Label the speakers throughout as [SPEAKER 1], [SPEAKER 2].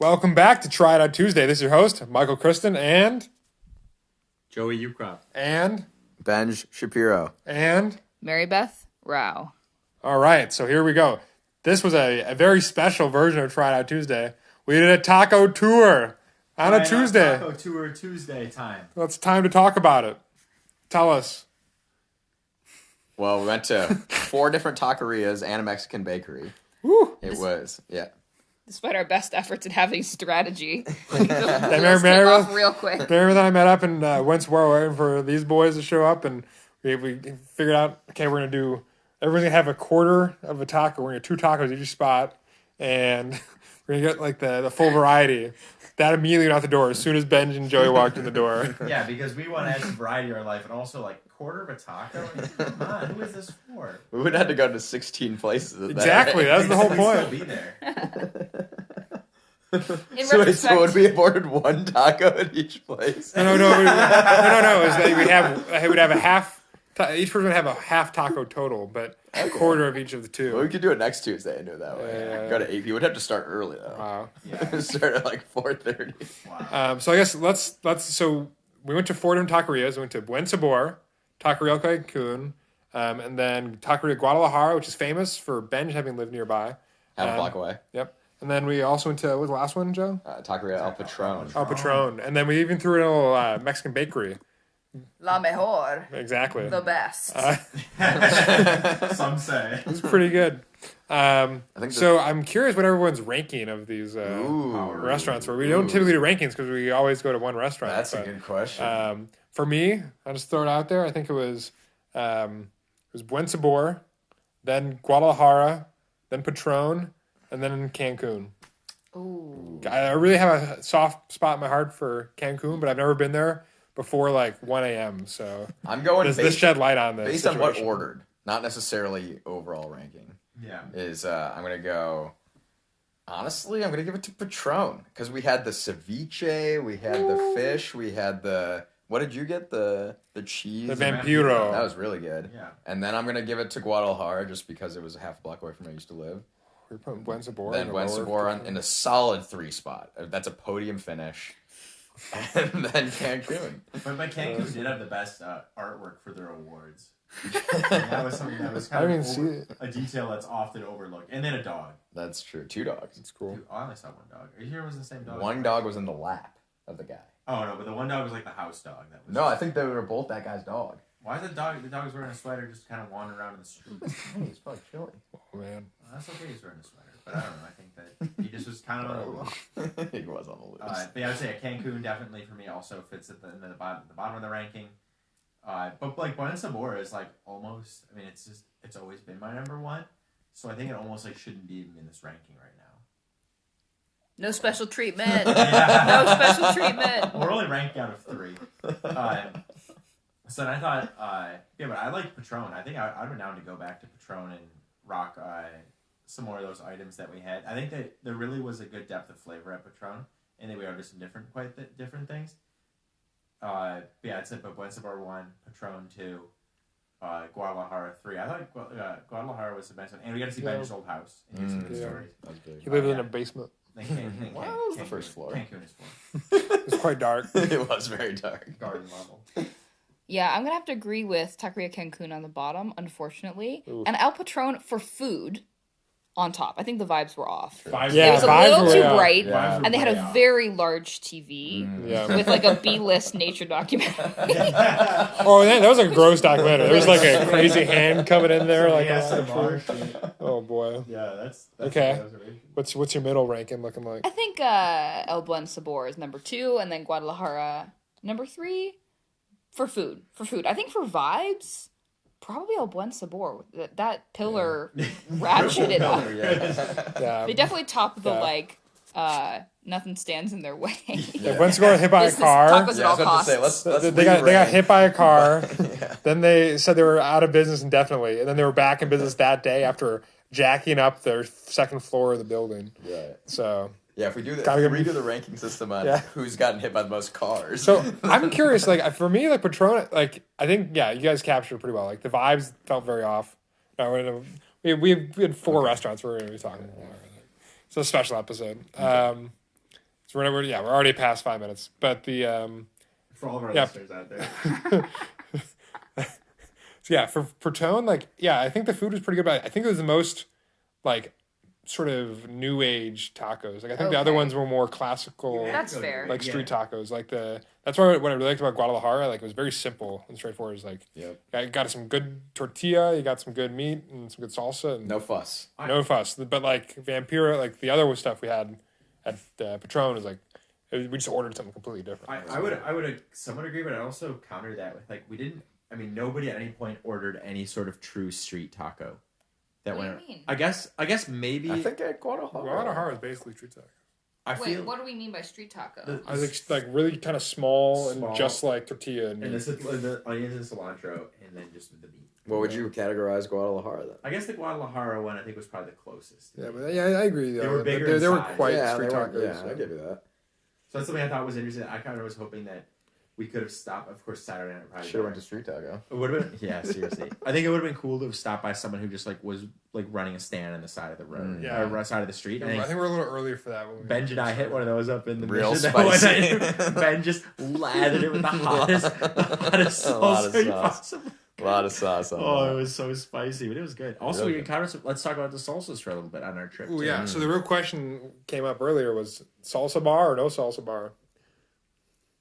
[SPEAKER 1] Welcome back to Try It Out Tuesday. This is your host, Michael Christen, and
[SPEAKER 2] Joey Ukrop.
[SPEAKER 3] Benj Shapiro.
[SPEAKER 4] Mary Beth Rao.
[SPEAKER 1] All right, so here we go. This was a very special version of Try It Out Tuesday. We did a taco tour on a Tuesday.
[SPEAKER 2] Taco tour Tuesday time.
[SPEAKER 1] Well, it's time to talk about it. Tell us.
[SPEAKER 3] Well, we went to 4 different taquerias and a Mexican bakery.
[SPEAKER 1] Woo.
[SPEAKER 3] It was, yeah.
[SPEAKER 4] Despite our best efforts at having strategy,
[SPEAKER 1] Mary
[SPEAKER 4] came off real quick.
[SPEAKER 1] Mary and I met up and went somewhere waiting for these boys to show up, and we figured out, okay, we're going to do, everyone's going to have a quarter of a taco. We're going to get 2 tacos each spot, and we're going to get like the full variety. That immediately went out the door as soon as Ben and Joey walked in the door.
[SPEAKER 2] Yeah, because we want to have some variety in our life, and also like quarter of a taco. Come on, who is this for?
[SPEAKER 3] We would have to go to 16 places.
[SPEAKER 1] Exactly, that's the whole
[SPEAKER 2] We'd
[SPEAKER 1] point.
[SPEAKER 2] still be there.
[SPEAKER 4] In
[SPEAKER 3] So
[SPEAKER 4] retrospect,
[SPEAKER 3] would we have ordered 1 taco at each place?
[SPEAKER 1] No. Is that we'd have a half. Each person would have a half taco total, but a quarter of each of the 2.
[SPEAKER 3] Well, we could do it next Tuesday and do it that way.
[SPEAKER 1] Yeah.
[SPEAKER 3] Go to 8. You would have to start early though.
[SPEAKER 1] Wow.
[SPEAKER 2] Yeah.
[SPEAKER 3] Start at like 4:30.
[SPEAKER 2] Wow.
[SPEAKER 1] So I guess let's. So we went to 4 different taquerias. We went to Buen Sabor, Taqueria El Cancun, and then Taqueria Guadalajara, which is famous for Benj having lived nearby.
[SPEAKER 3] Half a block away.
[SPEAKER 1] Yep. And then we also went to, what was the last one, Joe?
[SPEAKER 3] Taqueria El Patron.
[SPEAKER 1] El Patron. And then we even threw in a little Mexican bakery.
[SPEAKER 4] La Mejor,
[SPEAKER 1] Exactly.
[SPEAKER 4] the best.
[SPEAKER 2] Some say.
[SPEAKER 1] It was pretty good.
[SPEAKER 3] think
[SPEAKER 1] So I'm curious what everyone's ranking of these restaurants were. We don't typically do rankings because we always go to one restaurant.
[SPEAKER 3] That's
[SPEAKER 1] but,
[SPEAKER 3] a good question.
[SPEAKER 1] for me, I'll just throw it out there. I think it was Buen Sabor, then Guadalajara, then Patron, and then Cancun.
[SPEAKER 4] Ooh.
[SPEAKER 1] I really have a soft spot in my heart for Cancun, but I've never been there before like 1 a.m. So
[SPEAKER 3] I'm going
[SPEAKER 1] this shed light on this.
[SPEAKER 3] based on what
[SPEAKER 1] situation.
[SPEAKER 3] ordered, not necessarily overall ranking.
[SPEAKER 2] Yeah.
[SPEAKER 3] Is I'm gonna go. Honestly, I'm gonna give it to Patron because we had the ceviche, we had the fish, we had the. What did you get? The cheese.
[SPEAKER 1] The Vampiro.
[SPEAKER 3] That was really good.
[SPEAKER 2] Yeah.
[SPEAKER 3] And then I'm gonna give it to Guadalajara just because it was a half a block away from where I used to live.
[SPEAKER 1] We're putting Buen Sabor.
[SPEAKER 3] Then Buen Sabor in a solid 3 spot. That's a podium finish. And then Cancun.
[SPEAKER 2] But Cancun did have the best artwork for their awards. That was something that was kind of a detail that's often overlooked. And then a dog.
[SPEAKER 3] That's true. 2 dogs.
[SPEAKER 1] It's cool.
[SPEAKER 2] Dude, I only saw 1 dog. Are you sure it was the same dog?
[SPEAKER 3] 1 dog was in the lap of the guy.
[SPEAKER 2] Oh no, but the 1 dog was like the house dog. That was
[SPEAKER 3] No, I think they were both that guy's dog.
[SPEAKER 2] Why is the dog was wearing a sweater just kind of wandering around in the street?
[SPEAKER 3] He's probably chilly.
[SPEAKER 1] Oh, man.
[SPEAKER 2] Well, that's okay, he's wearing a sweater. But I don't know, I think that he just was kind of on the loose.
[SPEAKER 3] He was on the loose.
[SPEAKER 2] But yeah, I would say Cancun definitely for me also fits at the bottom of the ranking. But like Buen Sabor is like almost, I mean, it's always been my number 1. So I think it almost like shouldn't be even in this ranking right now.
[SPEAKER 4] No special treatment.
[SPEAKER 2] Yeah.
[SPEAKER 4] No special treatment.
[SPEAKER 2] We're only ranked out of 3. So then I thought, yeah, but I like Patron. I think I'd been down to go back to Patron and rock some more of those items that we had. I think that there really was a good depth of flavor at Patron, and then we ordered some different things. But yeah, I'd say Buen Sabor 1, Patron 2, Guadalajara 3. I thought Guadalajara was the best one, and we got to see Ben's old house and hear some good stories.
[SPEAKER 3] That was big.
[SPEAKER 1] He lived in a basement.
[SPEAKER 3] Well, that was the first floor.
[SPEAKER 2] Cancun is 4.
[SPEAKER 1] It was quite dark.
[SPEAKER 3] It was very dark.
[SPEAKER 2] Garden level.
[SPEAKER 4] Yeah, I'm going to have to agree with Taqueria Cancun on the bottom, unfortunately.
[SPEAKER 1] Oof.
[SPEAKER 4] And El Patron for food on top. I think the vibes were off.
[SPEAKER 2] Vibes
[SPEAKER 1] Yeah,
[SPEAKER 4] It was a
[SPEAKER 1] vibes
[SPEAKER 4] little
[SPEAKER 1] were
[SPEAKER 4] too
[SPEAKER 1] off.
[SPEAKER 4] bright,
[SPEAKER 3] Yeah.
[SPEAKER 4] and they had
[SPEAKER 2] Way
[SPEAKER 4] a
[SPEAKER 2] off.
[SPEAKER 4] very large TV
[SPEAKER 1] Yeah.
[SPEAKER 4] with like a B-list nature documentary.
[SPEAKER 1] Oh, that was a gross documentary. There was like a crazy hand coming in there. Like, oh boy.
[SPEAKER 2] Yeah, that's
[SPEAKER 1] Okay.
[SPEAKER 2] the observation.
[SPEAKER 1] What's your middle ranking looking like?
[SPEAKER 4] I think El Buen Sabor is number 2, and then Guadalajara number 3 for food. I think for vibes, probably El Buen Sabor. That pillar ratcheted up.
[SPEAKER 1] Yeah.
[SPEAKER 4] They definitely top the
[SPEAKER 1] Yeah.
[SPEAKER 4] nothing stands in their way.
[SPEAKER 1] Yeah, Buen Sabor got hit by a
[SPEAKER 4] This
[SPEAKER 1] car.
[SPEAKER 4] tacos
[SPEAKER 3] Yeah,
[SPEAKER 4] at
[SPEAKER 3] I
[SPEAKER 4] all
[SPEAKER 3] was about to say,
[SPEAKER 4] costs.
[SPEAKER 3] let's
[SPEAKER 1] They got
[SPEAKER 3] re-rank.
[SPEAKER 1] hit by a car.
[SPEAKER 3] Yeah.
[SPEAKER 1] Then they said they were out of business indefinitely, and then they were back in business that day after jacking up their 2nd floor of the building.
[SPEAKER 3] Right.
[SPEAKER 1] So
[SPEAKER 3] Yeah, if we do
[SPEAKER 1] Gotta
[SPEAKER 3] if we
[SPEAKER 1] get-
[SPEAKER 3] redo the ranking system on
[SPEAKER 1] Yeah.
[SPEAKER 3] who's gotten hit by the most cars.
[SPEAKER 1] So I'm curious, like for me, like Patron, like I think, yeah, you guys captured it pretty well. Like the vibes felt very off. No, we had 4 restaurants we're going to be talking about. It's a special episode. So we're already past 5 minutes. But the
[SPEAKER 2] For all of our
[SPEAKER 1] Yeah.
[SPEAKER 2] listeners out there.
[SPEAKER 1] so yeah, for Tone, like I think the food was pretty good, but I think it was the most like sort of new age tacos. Like I think the other
[SPEAKER 4] Okay.
[SPEAKER 1] ones were more classical,
[SPEAKER 4] That's fair.
[SPEAKER 1] like street tacos. Like that's why what I really liked about Guadalajara, like it was very simple and straightforward. It's like you got some good tortilla, you got some good meat and some good salsa, and
[SPEAKER 3] No fuss.
[SPEAKER 1] no fuss. But like Vampira, like the other stuff we had at Patron is like we just ordered something completely different.
[SPEAKER 2] I would somewhat agree, but I also counter that with like we didn't. I mean, nobody at any point ordered any sort of true street taco. That
[SPEAKER 4] What do
[SPEAKER 2] went.
[SPEAKER 4] you mean?
[SPEAKER 2] I guess maybe.
[SPEAKER 3] I think at Guadalajara.
[SPEAKER 1] Guadalajara is basically street taco.
[SPEAKER 2] I
[SPEAKER 4] Wait,
[SPEAKER 2] feel.
[SPEAKER 4] what do we mean by street taco?
[SPEAKER 2] The-
[SPEAKER 1] I think like really kind of small
[SPEAKER 2] Small.
[SPEAKER 1] and just like tortilla and
[SPEAKER 2] And this is the onions and cilantro, and then just the meat.
[SPEAKER 3] What would you categorize Guadalajara then?
[SPEAKER 2] I guess the Guadalajara one I think was probably the closest.
[SPEAKER 1] but I agree.
[SPEAKER 2] They were bigger
[SPEAKER 1] They
[SPEAKER 2] in
[SPEAKER 1] were
[SPEAKER 2] size.
[SPEAKER 1] quite
[SPEAKER 3] yeah,
[SPEAKER 1] street
[SPEAKER 3] they were,
[SPEAKER 1] tacos.
[SPEAKER 3] yeah, I give you that.
[SPEAKER 2] So that's something I thought was interesting. I kind of was hoping that we could have stopped. Of course, Saturday night probably.
[SPEAKER 3] Should have went to street taco.
[SPEAKER 2] It would have been. Yeah, seriously. I think it would have been cool to have stopped by someone who just like was like running a stand on the side of the road,
[SPEAKER 1] Yeah.
[SPEAKER 2] or side of the street.
[SPEAKER 1] I
[SPEAKER 2] And
[SPEAKER 1] think we're a little earlier for that. When we
[SPEAKER 2] Benj and I hit one of those up in the
[SPEAKER 3] Real
[SPEAKER 2] mission that one
[SPEAKER 3] spicy.
[SPEAKER 2] night. Ben just lathered it with the hottest
[SPEAKER 3] A lot of
[SPEAKER 2] salsa you
[SPEAKER 3] sauce.
[SPEAKER 2] possibly.
[SPEAKER 3] A lot of sauce on
[SPEAKER 2] Oh,
[SPEAKER 3] that.
[SPEAKER 2] it was so spicy, but it was good. Also,
[SPEAKER 3] Really
[SPEAKER 2] we
[SPEAKER 3] good.
[SPEAKER 2] encountered some. Let's talk about the salsas for a little bit on our trip.
[SPEAKER 1] Oh
[SPEAKER 2] too.
[SPEAKER 1] yeah. So the real question came up earlier was salsa bar or no salsa bar,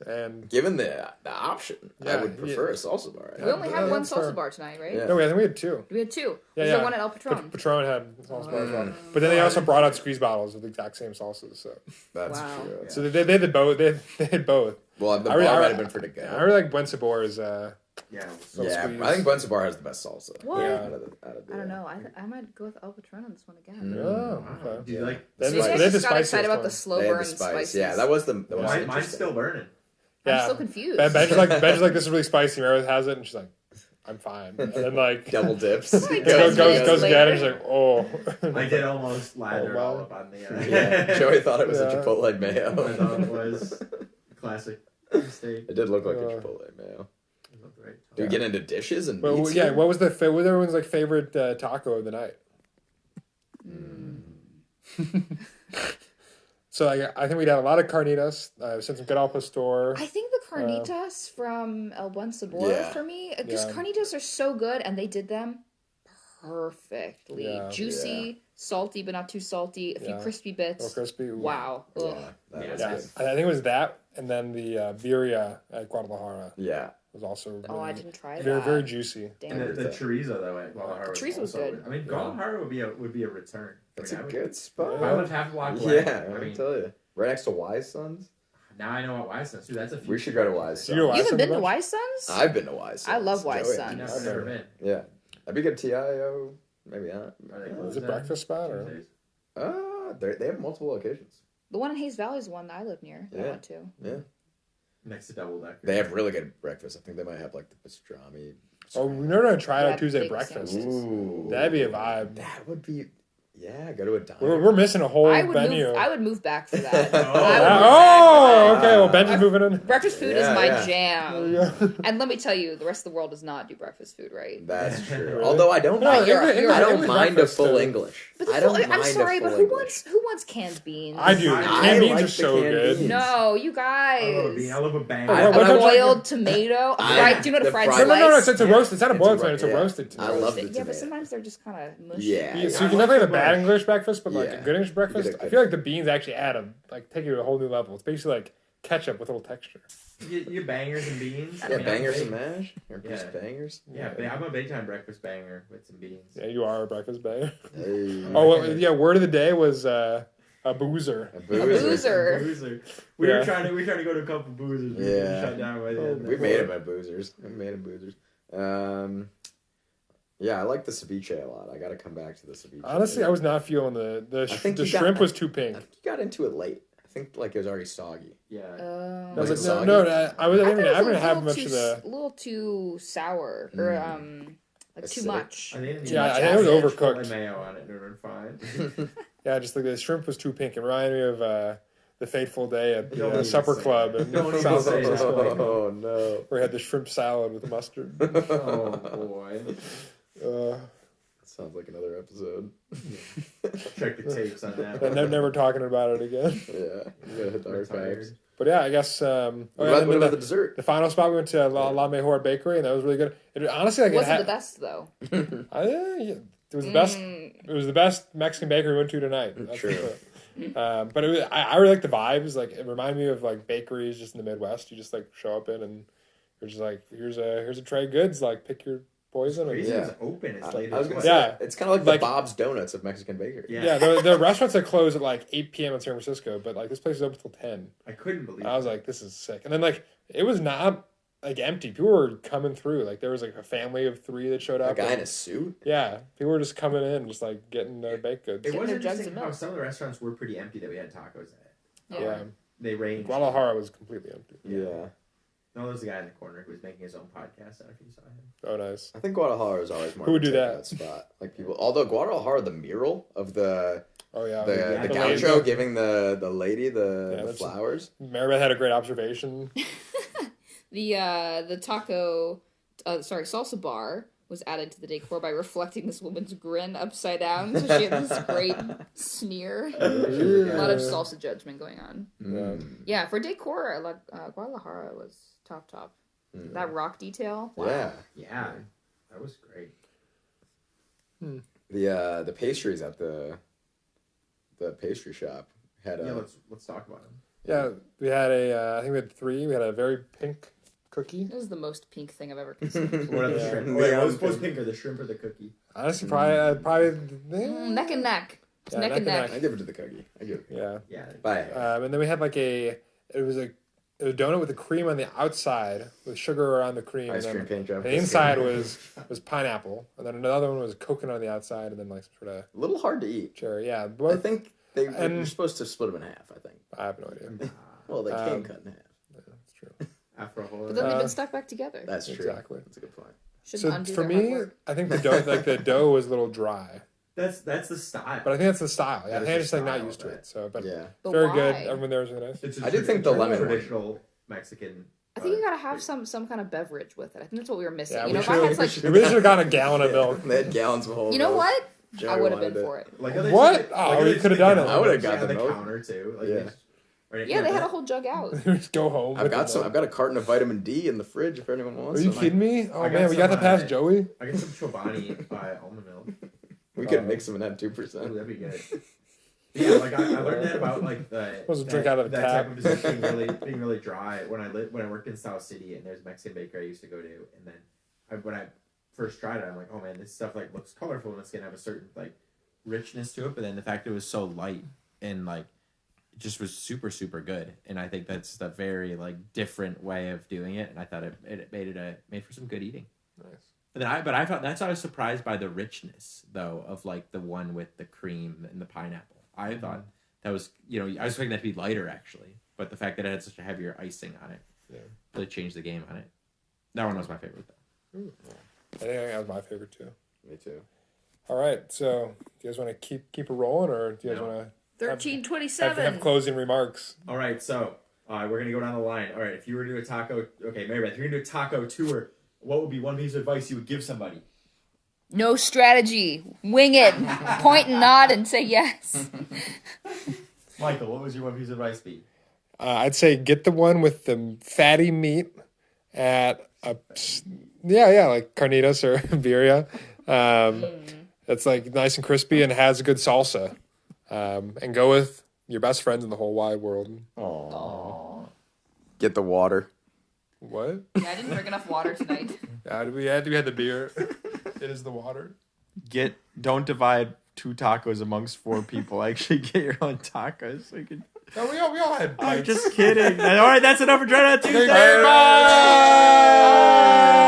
[SPEAKER 1] and
[SPEAKER 3] Given the option, I
[SPEAKER 1] Yeah,
[SPEAKER 3] would prefer a salsa bar.
[SPEAKER 4] we only had one
[SPEAKER 1] that's
[SPEAKER 4] salsa
[SPEAKER 1] fair.
[SPEAKER 4] bar tonight, right?
[SPEAKER 3] Yeah.
[SPEAKER 1] no, I think we had two.
[SPEAKER 4] We had two.
[SPEAKER 1] Yeah,
[SPEAKER 4] Was
[SPEAKER 1] yeah.
[SPEAKER 4] there one at El Patron?
[SPEAKER 1] Patron had salsa bar as well, but then they also brought out squeeze bottles of the exact same salsas. So,
[SPEAKER 3] That's
[SPEAKER 4] Wow.
[SPEAKER 3] true.
[SPEAKER 1] so they did both. They did both.
[SPEAKER 3] Well, the
[SPEAKER 1] I really-
[SPEAKER 3] bar
[SPEAKER 1] I-
[SPEAKER 3] might have been pretty good.
[SPEAKER 1] I really like Buen Sabor's.
[SPEAKER 2] Yeah.
[SPEAKER 3] Yeah,
[SPEAKER 1] squeeze.
[SPEAKER 3] I think Buen Bar has the best salsa.
[SPEAKER 4] What?
[SPEAKER 3] Yeah, out of the,
[SPEAKER 4] I don't know. I might go with El Patron on this one again.
[SPEAKER 1] Oh,
[SPEAKER 2] Wow.
[SPEAKER 1] okay.
[SPEAKER 2] Do you like?
[SPEAKER 1] They
[SPEAKER 4] So you
[SPEAKER 1] had
[SPEAKER 4] guys
[SPEAKER 1] the
[SPEAKER 4] just got
[SPEAKER 1] spiciest
[SPEAKER 4] excited about
[SPEAKER 1] one.
[SPEAKER 4] the slow
[SPEAKER 3] They had
[SPEAKER 4] burn
[SPEAKER 3] the spice.
[SPEAKER 4] spices.
[SPEAKER 3] Yeah, that was the most
[SPEAKER 2] Mine's
[SPEAKER 3] interesting.
[SPEAKER 2] still burning.
[SPEAKER 4] I'm
[SPEAKER 1] Yeah.
[SPEAKER 4] so confused.
[SPEAKER 1] Ben's like this is really spicy. Meredith has it, and she's like, I'm fine. And then like
[SPEAKER 3] Double dips.
[SPEAKER 4] Like
[SPEAKER 1] goes
[SPEAKER 4] 10 minutes
[SPEAKER 1] again, and she's
[SPEAKER 4] later.
[SPEAKER 1] like, oh.
[SPEAKER 2] I did almost lather it
[SPEAKER 1] wow.
[SPEAKER 2] all up on the.
[SPEAKER 3] Yeah, Joey thought it was a
[SPEAKER 1] Yeah.
[SPEAKER 3] Chipotle
[SPEAKER 2] I
[SPEAKER 3] mayo.
[SPEAKER 2] thought it was a classic mistake.
[SPEAKER 3] It did look like a
[SPEAKER 1] Uh,
[SPEAKER 3] Chipotle mayo.
[SPEAKER 2] It looked great.
[SPEAKER 3] Do we get into dishes and
[SPEAKER 1] Well,
[SPEAKER 3] meats
[SPEAKER 1] yeah.
[SPEAKER 3] here?
[SPEAKER 1] What was everyone's like favorite taco of the night? So I think we had a lot of carnitas. Sent some good al pastor.
[SPEAKER 4] I think the carnitas from El Buen Sabor
[SPEAKER 3] Yeah.
[SPEAKER 4] for me, just
[SPEAKER 1] Yeah.
[SPEAKER 4] carnitas are so good, and they did them perfectly.
[SPEAKER 1] Yeah.
[SPEAKER 4] Juicy, salty but not too salty. A few
[SPEAKER 1] Yeah.
[SPEAKER 4] crispy
[SPEAKER 1] A little
[SPEAKER 4] bits.
[SPEAKER 1] crispy. Ooh.
[SPEAKER 4] Wow. Ugh.
[SPEAKER 3] Yeah, that
[SPEAKER 2] Yeah,
[SPEAKER 3] was
[SPEAKER 1] Yeah,
[SPEAKER 3] good.
[SPEAKER 1] I think it was that, and then the birria at Guadalajara
[SPEAKER 3] Yeah.
[SPEAKER 1] was also really,
[SPEAKER 4] Oh, I didn't try
[SPEAKER 1] very
[SPEAKER 4] that.
[SPEAKER 1] very juicy.
[SPEAKER 4] Damn.
[SPEAKER 2] And the chorizo though at Guadalajara.
[SPEAKER 4] The chorizo was
[SPEAKER 2] also-
[SPEAKER 4] good.
[SPEAKER 2] I mean, Guadalajara would be a return.
[SPEAKER 3] That's
[SPEAKER 2] I mean,
[SPEAKER 3] a
[SPEAKER 2] I would-
[SPEAKER 3] good spot.
[SPEAKER 2] If I lived half a block away,
[SPEAKER 3] Yeah,
[SPEAKER 2] I
[SPEAKER 3] I
[SPEAKER 2] mean,
[SPEAKER 3] tell you. Right next to Wise Sons.
[SPEAKER 2] now I know what Wise Sons do. That's a.
[SPEAKER 3] We should go to Wise
[SPEAKER 1] You go
[SPEAKER 3] Sons.
[SPEAKER 4] You haven't been to
[SPEAKER 1] Sons?
[SPEAKER 4] Wise Sons?
[SPEAKER 3] I've been to Wise Sons.
[SPEAKER 4] I love Wise
[SPEAKER 3] Joey,
[SPEAKER 4] Sons.
[SPEAKER 2] I've never been.
[SPEAKER 3] Yeah. That'd be good. TIO. Maybe not.
[SPEAKER 2] Are they
[SPEAKER 1] Is
[SPEAKER 2] closed
[SPEAKER 1] it
[SPEAKER 2] then?
[SPEAKER 1] breakfast spot or?
[SPEAKER 2] Tuesdays?
[SPEAKER 3] They have multiple locations.
[SPEAKER 4] The one in Hayes Valley is the one that I live near. That I
[SPEAKER 3] Yeah.
[SPEAKER 4] went to.
[SPEAKER 3] Yeah.
[SPEAKER 2] Next to Double Decker.
[SPEAKER 3] They have really good breakfast. I think they might have like the pastrami.
[SPEAKER 1] Oh, we've never done try
[SPEAKER 4] Yeah,
[SPEAKER 1] out Tuesday
[SPEAKER 4] big
[SPEAKER 1] breakfast.
[SPEAKER 4] sandwiches.
[SPEAKER 3] Ooh.
[SPEAKER 1] That'd be a vibe.
[SPEAKER 3] That would be. Yeah, go to a diner.
[SPEAKER 1] We're missing a whole
[SPEAKER 4] I would
[SPEAKER 1] venue.
[SPEAKER 4] move. I would move back for that.
[SPEAKER 2] Oh.
[SPEAKER 4] I would move back
[SPEAKER 1] Oh,
[SPEAKER 4] for
[SPEAKER 1] okay. Well,
[SPEAKER 3] that.
[SPEAKER 1] Ben's moving in.
[SPEAKER 4] that. Breakfast food is
[SPEAKER 3] Yeah,
[SPEAKER 4] my
[SPEAKER 3] yeah.
[SPEAKER 4] jam.
[SPEAKER 1] Yeah.
[SPEAKER 4] And let me tell you, the rest of the world does not do breakfast food right.
[SPEAKER 3] That's true.
[SPEAKER 1] Really?
[SPEAKER 3] Although I don't
[SPEAKER 1] No,
[SPEAKER 3] mind.
[SPEAKER 4] you're-
[SPEAKER 1] English-
[SPEAKER 4] you're-
[SPEAKER 3] I don't
[SPEAKER 1] English
[SPEAKER 3] mind a
[SPEAKER 1] breakfast,
[SPEAKER 3] full
[SPEAKER 1] uh,
[SPEAKER 3] English.
[SPEAKER 4] But the
[SPEAKER 3] I don't
[SPEAKER 4] full, I'm
[SPEAKER 3] mind
[SPEAKER 4] sorry,
[SPEAKER 3] a
[SPEAKER 4] but
[SPEAKER 3] full
[SPEAKER 4] who
[SPEAKER 3] English.
[SPEAKER 4] wants canned beans?
[SPEAKER 1] I do.
[SPEAKER 2] I
[SPEAKER 1] Canned beans
[SPEAKER 3] like
[SPEAKER 1] are
[SPEAKER 3] the
[SPEAKER 1] so
[SPEAKER 3] canned
[SPEAKER 1] good.
[SPEAKER 3] beans.
[SPEAKER 4] No, you
[SPEAKER 2] I love a bean.
[SPEAKER 4] guys.
[SPEAKER 2] I love a bang.
[SPEAKER 3] I-
[SPEAKER 4] A
[SPEAKER 1] What about
[SPEAKER 4] boiled tomato. A
[SPEAKER 3] I-
[SPEAKER 4] fried. Do you know what
[SPEAKER 3] the
[SPEAKER 4] a fried
[SPEAKER 3] fried-
[SPEAKER 1] No,
[SPEAKER 4] slice?
[SPEAKER 1] no, no. It's a roast. It's not a
[SPEAKER 3] It's
[SPEAKER 1] boiled
[SPEAKER 3] a
[SPEAKER 1] tomato. It's a
[SPEAKER 3] yeah.
[SPEAKER 1] roasted
[SPEAKER 3] I
[SPEAKER 1] tomato.
[SPEAKER 3] love the
[SPEAKER 4] Yeah, but
[SPEAKER 3] tomato.
[SPEAKER 4] sometimes they're just kind of mushy.
[SPEAKER 3] Yeah.
[SPEAKER 1] Yeah, so you
[SPEAKER 2] I
[SPEAKER 1] can
[SPEAKER 2] like
[SPEAKER 1] definitely have
[SPEAKER 2] the
[SPEAKER 1] a bad
[SPEAKER 2] both.
[SPEAKER 1] English breakfast, but like
[SPEAKER 3] Yeah.
[SPEAKER 1] a good English breakfast,
[SPEAKER 3] get a
[SPEAKER 1] I
[SPEAKER 3] good-
[SPEAKER 1] feel like the beans actually take it to a whole new level. It's basically like ketchup with a little texture.
[SPEAKER 2] You bangers and beans. I
[SPEAKER 3] Yeah,
[SPEAKER 2] mean,
[SPEAKER 3] bangers
[SPEAKER 2] I'm
[SPEAKER 3] and
[SPEAKER 2] big-
[SPEAKER 3] mash. Or just
[SPEAKER 2] Yeah.
[SPEAKER 3] bangers.
[SPEAKER 2] Yeah, I'm a big time breakfast banger with some beans.
[SPEAKER 1] Yeah, you are a breakfast banger.
[SPEAKER 3] Hey.
[SPEAKER 1] Oh, well, yeah. Word of the day was a boozer.
[SPEAKER 3] A
[SPEAKER 4] boozer.
[SPEAKER 2] Boozer. We
[SPEAKER 1] Yeah.
[SPEAKER 2] were trying to go to a couple boozers. We were
[SPEAKER 3] Yeah.
[SPEAKER 2] shut down by the
[SPEAKER 1] Oh,
[SPEAKER 2] end.
[SPEAKER 3] We made them at Boozers. Yeah, I like the ceviche a lot. I got to come back to the ceviche.
[SPEAKER 1] Honestly, I was not feeling the
[SPEAKER 3] think
[SPEAKER 1] the
[SPEAKER 3] you got-
[SPEAKER 1] shrimp was too pink.
[SPEAKER 3] I think you got into it late. I think like it was already soggy.
[SPEAKER 2] Yeah.
[SPEAKER 1] No,
[SPEAKER 3] Was
[SPEAKER 1] but
[SPEAKER 3] it
[SPEAKER 1] no,
[SPEAKER 3] soggy?
[SPEAKER 1] no, I
[SPEAKER 4] I thought it
[SPEAKER 1] didn't
[SPEAKER 4] was
[SPEAKER 1] have
[SPEAKER 4] a
[SPEAKER 1] much of the.
[SPEAKER 4] little too sour or like too
[SPEAKER 3] Acidic.
[SPEAKER 4] much.
[SPEAKER 2] I think
[SPEAKER 1] Yeah,
[SPEAKER 4] I think it was
[SPEAKER 1] overcooked.
[SPEAKER 2] Mayo on it, and we're fine.
[SPEAKER 1] Yeah, just like the shrimp was too pink. It reminded me of the fateful day at
[SPEAKER 2] Don't
[SPEAKER 1] the
[SPEAKER 2] even
[SPEAKER 1] supper
[SPEAKER 2] say
[SPEAKER 1] club
[SPEAKER 2] that.
[SPEAKER 1] in
[SPEAKER 2] Don't even
[SPEAKER 1] South
[SPEAKER 2] say that.
[SPEAKER 1] Francisco,
[SPEAKER 3] Oh no!
[SPEAKER 1] where we had the shrimp salad with mustard.
[SPEAKER 2] Oh boy.
[SPEAKER 1] Uh,
[SPEAKER 3] Sounds like another episode.
[SPEAKER 2] Check the tapes on that.
[SPEAKER 1] And they're never talking about it again.
[SPEAKER 3] Yeah, you gotta hit the archives.
[SPEAKER 2] Retired.
[SPEAKER 1] But yeah, I guess.
[SPEAKER 3] What about the dessert?
[SPEAKER 1] The final spot we went to La Mejor Bakery, and that was really good. It, honestly, like
[SPEAKER 4] Was it the best though?
[SPEAKER 1] Yeah, it was the best. It was the best Mexican bakery we went to tonight. That's
[SPEAKER 3] True.
[SPEAKER 1] for sure. But it was, I really like the vibes. Like it reminded me of like bakeries just in the Midwest. You just like show up in and you're just like, here's a tray of goods. Like pick your poison.
[SPEAKER 2] Crazy.
[SPEAKER 3] Yeah.
[SPEAKER 2] It's open. It's late.
[SPEAKER 3] I was
[SPEAKER 2] as
[SPEAKER 3] gonna
[SPEAKER 2] well.
[SPEAKER 3] say,
[SPEAKER 1] Yeah.
[SPEAKER 3] it's kind of like
[SPEAKER 1] Like-
[SPEAKER 3] the Bob's Donuts of Mexican bakery.
[SPEAKER 2] Yeah.
[SPEAKER 1] The restaurants that close at like 8 p.m. in San Francisco, but like this place is open till 10.
[SPEAKER 2] I couldn't believe.
[SPEAKER 1] I was like, this is sick. And then like it was not like empty. People were coming through. Like there was like a family of 3 that showed
[SPEAKER 3] A
[SPEAKER 1] up.
[SPEAKER 3] guy in
[SPEAKER 1] and-
[SPEAKER 3] a suit.
[SPEAKER 1] Yeah, people were just coming in, just like getting their baked goods.
[SPEAKER 2] it was
[SPEAKER 4] their jugs
[SPEAKER 2] interesting
[SPEAKER 4] of
[SPEAKER 2] how
[SPEAKER 4] milk.
[SPEAKER 2] some of the restaurants were pretty empty that we had tacos at.
[SPEAKER 1] Yeah,
[SPEAKER 2] They ranged.
[SPEAKER 1] Guadalajara was completely empty.
[SPEAKER 3] Yeah.
[SPEAKER 2] No, there was a guy in the corner who was making his own podcast. I don't know if you saw him.
[SPEAKER 1] Oh, nice.
[SPEAKER 3] I think Guadalajara is always more.
[SPEAKER 1] Who would
[SPEAKER 3] of a
[SPEAKER 1] do that?
[SPEAKER 3] takeout spot? Like people, although Guadalajara, the mural of the
[SPEAKER 1] Oh yeah,
[SPEAKER 3] the
[SPEAKER 1] the
[SPEAKER 3] gaucho
[SPEAKER 1] lady-
[SPEAKER 3] giving the lady
[SPEAKER 1] Yeah,
[SPEAKER 3] the
[SPEAKER 1] that's-
[SPEAKER 3] flowers.
[SPEAKER 1] Maribeth had a great observation.
[SPEAKER 4] The taco, salsa bar was added to the decor by reflecting this woman's grin upside down, so she had this great sneer. A lot of salsa judgment going on. Yeah, for decor, Guadalajara was top. That rock detail. Wow.
[SPEAKER 3] Yeah.
[SPEAKER 2] Yeah, that was great.
[SPEAKER 3] The pastries at the pastry shop had
[SPEAKER 2] Yeah,
[SPEAKER 3] a
[SPEAKER 2] let's talk about him.
[SPEAKER 1] Yeah, we had I think we had 3. We had a very pink cookie.
[SPEAKER 4] This is the most pink thing I've ever consumed.
[SPEAKER 2] What are the
[SPEAKER 1] Yeah.
[SPEAKER 2] shrimp? Oh, yeah, what was supposed pink or the shrimp or the cookie?
[SPEAKER 1] Honestly, probably
[SPEAKER 4] Neck and neck. It's
[SPEAKER 1] Yeah,
[SPEAKER 4] neck and neck.
[SPEAKER 3] I give it to the cookie. I give it.
[SPEAKER 1] Yeah.
[SPEAKER 2] Yeah.
[SPEAKER 3] Bye.
[SPEAKER 1] And then we had like it was a donut with the cream on the outside with sugar around the cream.
[SPEAKER 3] Ice
[SPEAKER 1] and
[SPEAKER 3] cream
[SPEAKER 1] then
[SPEAKER 3] paint job.
[SPEAKER 1] the inside was pineapple, and then another one was coconut on the outside, and then like some sort of
[SPEAKER 3] A little hard to eat.
[SPEAKER 1] cherry. Yeah,
[SPEAKER 3] I
[SPEAKER 1] but
[SPEAKER 3] think you're supposed to split them in half. I think.
[SPEAKER 1] I have no idea.
[SPEAKER 3] Well, they can cut in half.
[SPEAKER 1] That's true.
[SPEAKER 2] After a whole.
[SPEAKER 4] But then they've been stuck back together.
[SPEAKER 3] That's true.
[SPEAKER 1] Exactly.
[SPEAKER 3] That's a good point.
[SPEAKER 4] Shouldn't
[SPEAKER 1] So
[SPEAKER 4] undo
[SPEAKER 1] for
[SPEAKER 4] their hard
[SPEAKER 1] me,
[SPEAKER 4] work.
[SPEAKER 1] I think the dough was a little dry,
[SPEAKER 2] That's the style.
[SPEAKER 1] but I think that's the style. Yeah, I
[SPEAKER 2] That is
[SPEAKER 1] think I'm
[SPEAKER 2] the
[SPEAKER 1] just like not
[SPEAKER 2] style
[SPEAKER 1] used to
[SPEAKER 2] of
[SPEAKER 1] it. So, but
[SPEAKER 3] Yeah.
[SPEAKER 4] But
[SPEAKER 1] very
[SPEAKER 4] why?
[SPEAKER 1] good. Everyone there was really nice.
[SPEAKER 2] It's a
[SPEAKER 3] I did think the
[SPEAKER 2] it's a
[SPEAKER 3] lemon one-
[SPEAKER 2] traditional Mexican.
[SPEAKER 4] I think you gotta have some kind of beverage with it. I think that's what we were missing.
[SPEAKER 1] Yeah,
[SPEAKER 4] you
[SPEAKER 1] we
[SPEAKER 4] know, if I
[SPEAKER 1] should
[SPEAKER 4] had like,
[SPEAKER 1] we really should have gotten a gallon of milk.
[SPEAKER 3] They had gallons of whole
[SPEAKER 4] you know
[SPEAKER 3] milk.
[SPEAKER 4] what?
[SPEAKER 3] Joey
[SPEAKER 4] I would have
[SPEAKER 3] wanted
[SPEAKER 4] been
[SPEAKER 3] it.
[SPEAKER 4] for it.
[SPEAKER 2] Like how they
[SPEAKER 1] What?
[SPEAKER 2] just-
[SPEAKER 1] Oh,
[SPEAKER 2] like how
[SPEAKER 1] we
[SPEAKER 2] they just
[SPEAKER 1] coulda
[SPEAKER 2] make
[SPEAKER 1] done
[SPEAKER 2] the
[SPEAKER 1] it.
[SPEAKER 3] I would've
[SPEAKER 2] milk
[SPEAKER 3] got
[SPEAKER 2] on
[SPEAKER 3] the
[SPEAKER 2] the
[SPEAKER 3] milk.
[SPEAKER 2] counter too. Like
[SPEAKER 3] Yeah.
[SPEAKER 2] they just- right,
[SPEAKER 4] Yeah, they had
[SPEAKER 2] that-
[SPEAKER 4] a whole jug out.
[SPEAKER 1] Just go home. with the milk.
[SPEAKER 3] I've got a carton of vitamin D in the fridge if anyone wants.
[SPEAKER 1] Are you
[SPEAKER 3] some.
[SPEAKER 1] kidding me? Oh
[SPEAKER 2] I got
[SPEAKER 1] man, we got
[SPEAKER 2] some,
[SPEAKER 1] to pass
[SPEAKER 2] uh,
[SPEAKER 1] Joey.
[SPEAKER 2] I get some Chobani by almond milk.
[SPEAKER 3] We could mix them and have 2%.
[SPEAKER 2] Ooh, that'd be good. Yeah, like I learned that about like the
[SPEAKER 1] Supposed to drink out of the
[SPEAKER 2] that
[SPEAKER 1] tap.
[SPEAKER 2] type of dessert being really dry when I worked in South City and there's a Mexican bakery I used to go to, and then when I first tried it I'm like, oh man, this stuff like looks colorful and it's gonna have a certain like richness to it, but then the fact it was so light and like it just was super good, and I think that's the very like different way of doing it, and I thought it made for some good eating.
[SPEAKER 1] Nice.
[SPEAKER 2] And then I thought I was surprised by the richness though of like the one with the cream and the pineapple. I thought that was I was expecting that to be lighter actually, but the fact that it had such a heavier icing on it really changed the game on it. That one was my favorite though.
[SPEAKER 1] I think that was my favorite too.
[SPEAKER 3] Me too.
[SPEAKER 1] All right, so do you guys want to keep it rolling, or do you guys
[SPEAKER 2] No.
[SPEAKER 1] want to
[SPEAKER 4] 1327.
[SPEAKER 1] have closing remarks?
[SPEAKER 2] All right, so we're gonna go down the line. All right, if you were to do a taco, okay, Mary Beth, if you're gonna do a taco tour, what would be one piece of advice you would give somebody?
[SPEAKER 4] No strategy. Wing it. Point and nod and say yes.
[SPEAKER 2] Michael, what was your one piece of advice be?
[SPEAKER 1] I'd say get the one with the fatty meat at like carnitas or birria. It's like nice and crispy and has good salsa. And go with your best friends in the whole wide world.
[SPEAKER 3] Aww. Get the water.
[SPEAKER 1] What?
[SPEAKER 4] Yeah, I didn't drink enough water tonight.
[SPEAKER 1] We had the beer. It is the water.
[SPEAKER 2] Don't divide 2 tacos amongst 4 people. Actually, get your own tacos. So you can.
[SPEAKER 1] No, we all had.
[SPEAKER 2] I'm just kidding. All right, that's enough for Dread on Tuesday.
[SPEAKER 1] Bye.